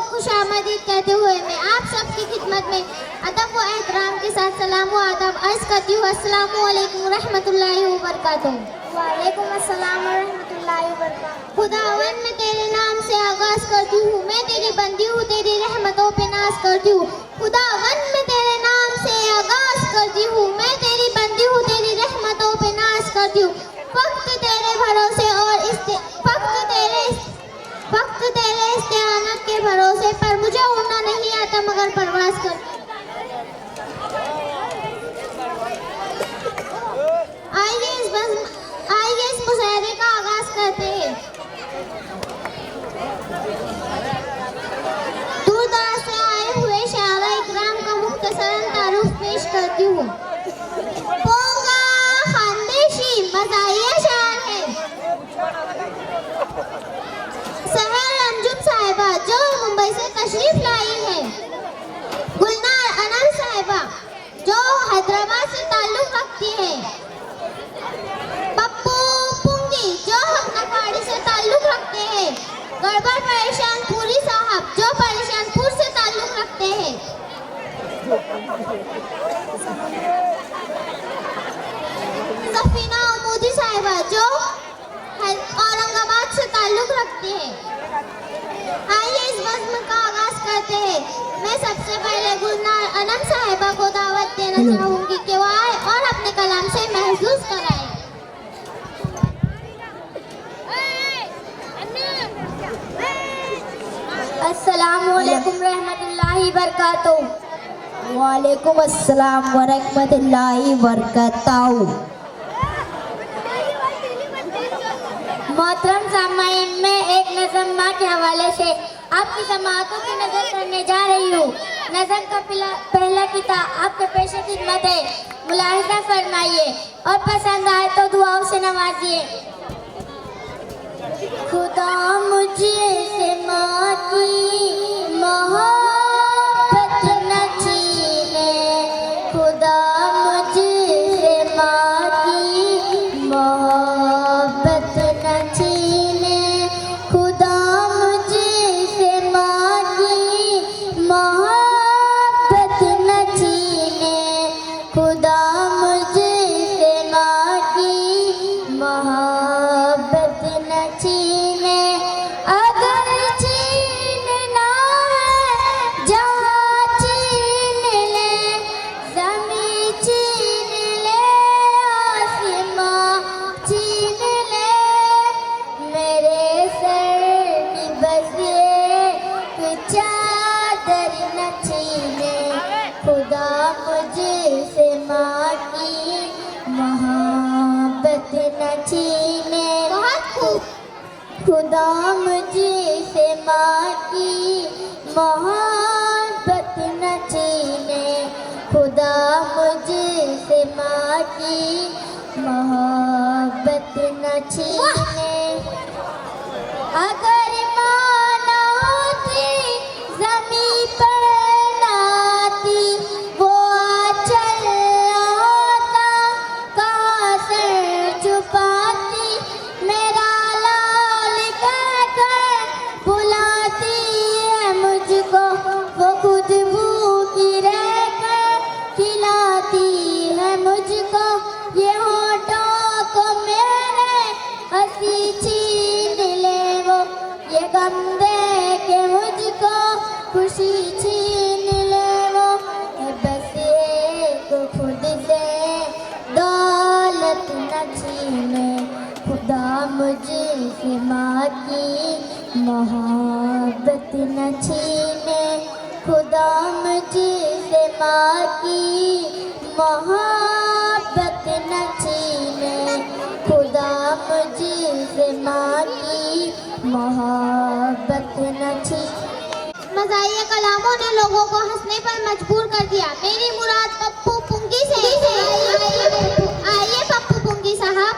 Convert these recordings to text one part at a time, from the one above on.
खुश आमदीद कहते हुए मैं आप सबकी खिदमत में अदब व एहतराम के साथ सलाम व आदाब अर्ज करती हूँ। अस्सलामु अलैकुम रहमतुल्लाहि व बरकातुहू। वालेकुम अस्सलाम व रहमतुल्लाहि व बरकातुहू। खुदावन मैं तेरे नाम से आगाज करती हूँ, मैं तेरी बंदी हूँ, तेरी रहमतों पे नाज करती हूँ। खुदावन मैं तेरे नाम से आगाज करती हूँ, मैं तेरी बंदी हूँ, तेरी रहमतों पे नाज करती हूँ। वक्त तेरे भरोसे और वक्त तेरे इस्तेआनत के भरोसे पर मुझे उड़ना नहीं आता मगर परवाज कर। आइए इस मुशायरे का आगाज करते हैं। दूर दराज से आए हुए शहरा इकराम का मुख्तसरन तारुफ पेश करती हूँ। पोंगा खानदेशी मज़ाहिया शायर है सहर अंजुम साहिबा जो मुंबई से तशरीफ लाई है। गुलनार अनम साहिबा जो हैदराबाद से ताल्लुक रखती है। पप्पू पुंगी जो हकनवाड़ी से ताल्लुक रखते हैं। गड़बड़ परेशान पूरी साहब जो परेशानपुर से ताल्लुक रखते हैं। सफीना उमूदी साहिबा जो औरंगाबाद से ताल्लुक रखते हैं। आइए इस बज़्म का आगाज करते हैं। मैं सबसे पहले गुलनार अनम साहिबा को दावत देना चाहूंगी कि वो आए और अपने कलाम से महसूस कराए। अस्सलामु अलैकुम रहमतुल्लाहि बरकातुहू। वालेकुम अस्सलाम व रहमतुल्लाहि व बरकातहू। मोहतरम सामाईन, मैं एक नज़म माँ के हवाले से आपकी समाअतों की नज़र करने जा रही हूँ। नज़म का पहला किताब आपके पेश खिदमत है, मुलाहिज़ा फरमाइए और पसंद आए तो दुआओं से नवाजिए। खुदा मुझसे माँ की मोहब्बत न छीने, खुदा मुझसे माँ की मोहब्बत न छीने, खुदा मुझसे माँ की मोहब्बत न छीने, खुदा मुझसे माँ की मोहब्बत न छीने। अगर छीनना है जहाँ छीन ले, ज़मीं छीन ले, आसमां छीन ले, मेरे सर की बस एक चादर न छीने, खुदा मुझसे माँ की मोहब्बत न छीने। बहुत खूब। खुदा मुझसे माँ की मोहब्बत न छीने, खुदा मुझसे माँ की मोहब्बत न छीने। अगर माँ न होती ज़मीं पर न आती, वो आँचल न होता कहाँ सर छुपाती, मेरा लाल कहकर बुलाती है मुझको, वो खुद भूखी रहकर खिलाती है मुझको। ये होठों को मेरे हंसी छीन ले वो, ये गम दे के मुझको खुशी छीन ले वो, ये बस एक खुद से दौलत न छीने, खुदा मुझसे माँ की मोहब्बत न छीने, खुदा मुझसे माँ की मोहब्बत न छीने, खुदा मुझसे माँ की मोहब्बत न छीने। मज़ाहिया कलामों ने लोगों को हंसने पर मजबूर कर दिया। मेरी मुराद पप्पू पुंगी से है। आइए पप्पू पुंगी साहब।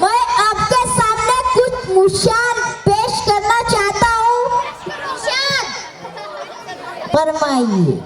मैं आपके सामने कुछ मुशार पेश करना चाहता हूँ। मुशार फरमाइए।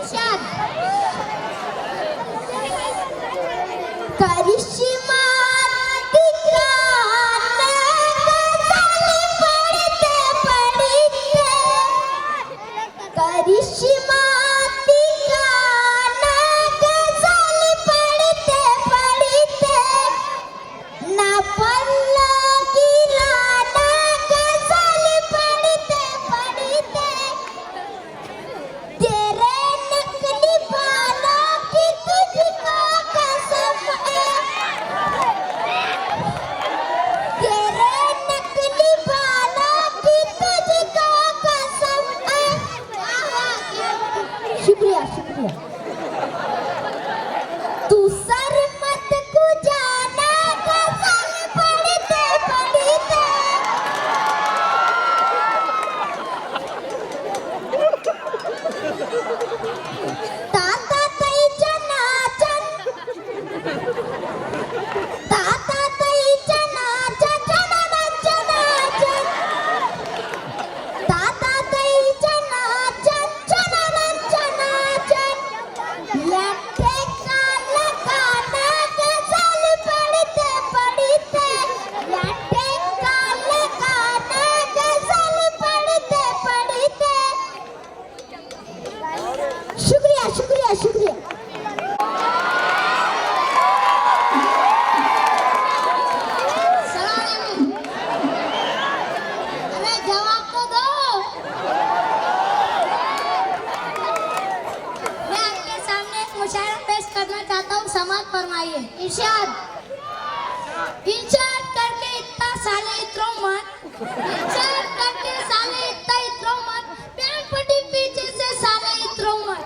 इरशाद। करिश्मा दिखाना गजल पढ़ते पढ़ते, करिश्मा दिखाना गजल पढ़ते पढ़ते, ना पल्ला गिराना गजल पढ़ते पढ़ते, तेरे नकली बालों की तुझको कसम है, तेरे नकली बालों की तुझको कसम है। शुक्रिया शुक्रिया। तू सर मत गुजाना गजल पढ़ते पढ़ते, ताता तई चनाचन, ताता तई चनाचन चनाचन चनाचन, ताता तई चनाचन चनाचन चनाचन, लट्ठे का लगाना गजल पढ़ते पढ़ते, लट्ठे का लगाना गजल पढ़ते पढ़ते। शुक्रिया शुक्रिया शुक्रिया। सलाम। अरे जवाब तो दो। मैं आपके सामने एक मुशायरा पेश करना चाहता हूँ, समाअत फरमाइए। इरशाद। इरशाद करके इतना साले इतरो मत, इरशाद करके साले इतना इतरो मत, पैंट फटी पीछे से साले इतरो मत।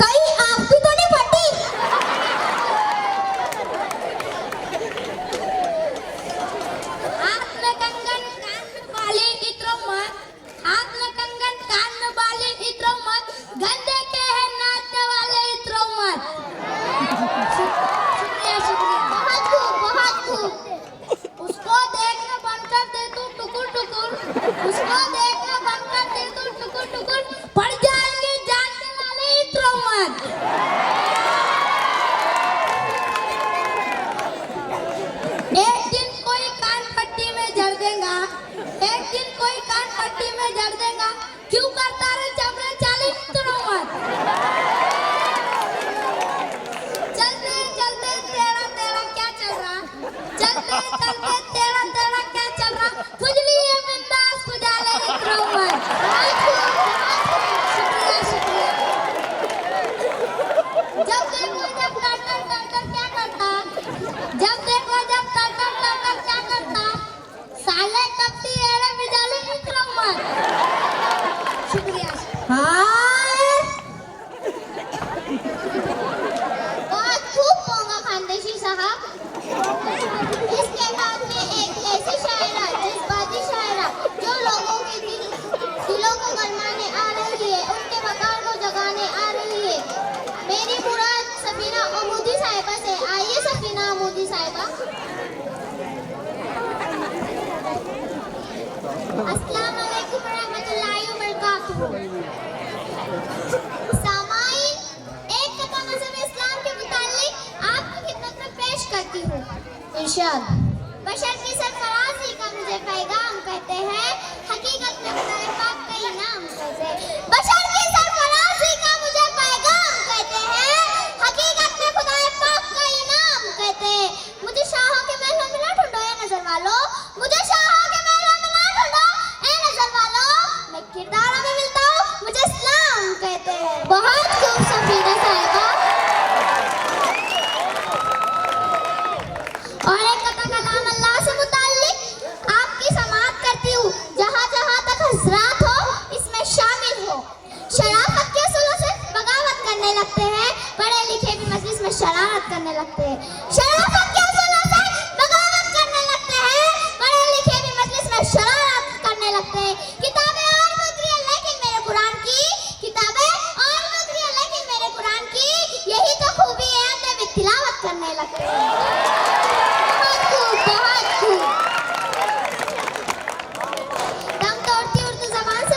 कहीं आपकी तो नहीं फटी? हाथ में कंगन कान में बाली इतरो मत, हाथ में कंगन कान में बाली इतरो मत, गंदे के हैं नाचने वाले इतरो मत। शुक्रिया शुक्रिया। बहुत खूब बहुत खूब। उसको देखना बंद कर दे तू टुकुर टुकुर, उसको देखना बंद कर दे तू टुकुर टुकुर, पड़ जाएंगे जानने वाले इतरो मत। एक दिन कोई कान पट्टी में जड़ देगा, एक दिन कोई कान पट्टी में जड़ देगा, क्यों करता रे चमड़े चाली इतरो मत। चलते चलते तेरा तेरा क्या चल रहा, चलते चलते तेरा तेरा क्या चल रहा, खुजली है बिंदास खुजाले इतरो मत। शुक्रिया शुक्रिया। जब देखो जब टटर टटर क्या करता, जब देखो जब टटर टटर क्या करता, साले कपटी एड़े बिजाले इतरो मत। शुक्रिया। हाँ बहुत खूब पोंगा खानदेशी साहब। इसके बाद में एक ऐसी शायरा, जज्बाती शायरा, जो लोगों के दिलों को गरमाने आ रही है, उनके वकार को जगाने आ रही है। मेरी मुराद सफीना अमूदी साहिबा से। आइए सफीना अमूदी साहिबा। अस्सलाम वालेकुम रहमतुल्लाहि व बरकातुहू। सामाईन, एक कथा मज़हब इस्लाम के मुताल्लिक आपकी खिदमत में पेश करती हूँ। इरशाद। बशर की सरफराजी का मुझे पैगाम कहते हैं, हकीकत में खुदाए पाक का इनाम कहते हैं। बशर की सरफराजी का मुझे पैगाम कहते हैं, हकीकत में खुदाए पाक का इनाम कहते हैं। मुझे शाहों के महलों में ना ढूंढो ए नजर वालों, मुझे शाहों के महलों में ना ढूंढो ए नजर वालों, मैं किरदारों में मिलता हूँ, मुझे इस्लाम कहते हैं। बहुत खूब सफीना साहिबा। और एक कथा का नाम अल्लाह से मुताल्लिक आपकी समाअत करती हूँ, जहाँ जहाँ तक हज़रात हो इसमें शामिल हो। शराफत के असूलों से बगावत करने लगते हैं, पढ़े लिखे भी मजलिस में शरारत करने लगते हैं। शराफत के असूलों से बगावत करने लगते हैं, पढ़े लिखे भी मजलिस में शरारत करने लगते हैं। किताबें और मुद्री है लेकिन मेरे कुरान की, किताबें और मुद्री है लेकिन मेरे कुरान की, यही तो खूबी है, अंदर भी तिलावत करने लगते हैं। बहुत खूब बहुत खूब। दम तोड़ती उर्दू ज़बान से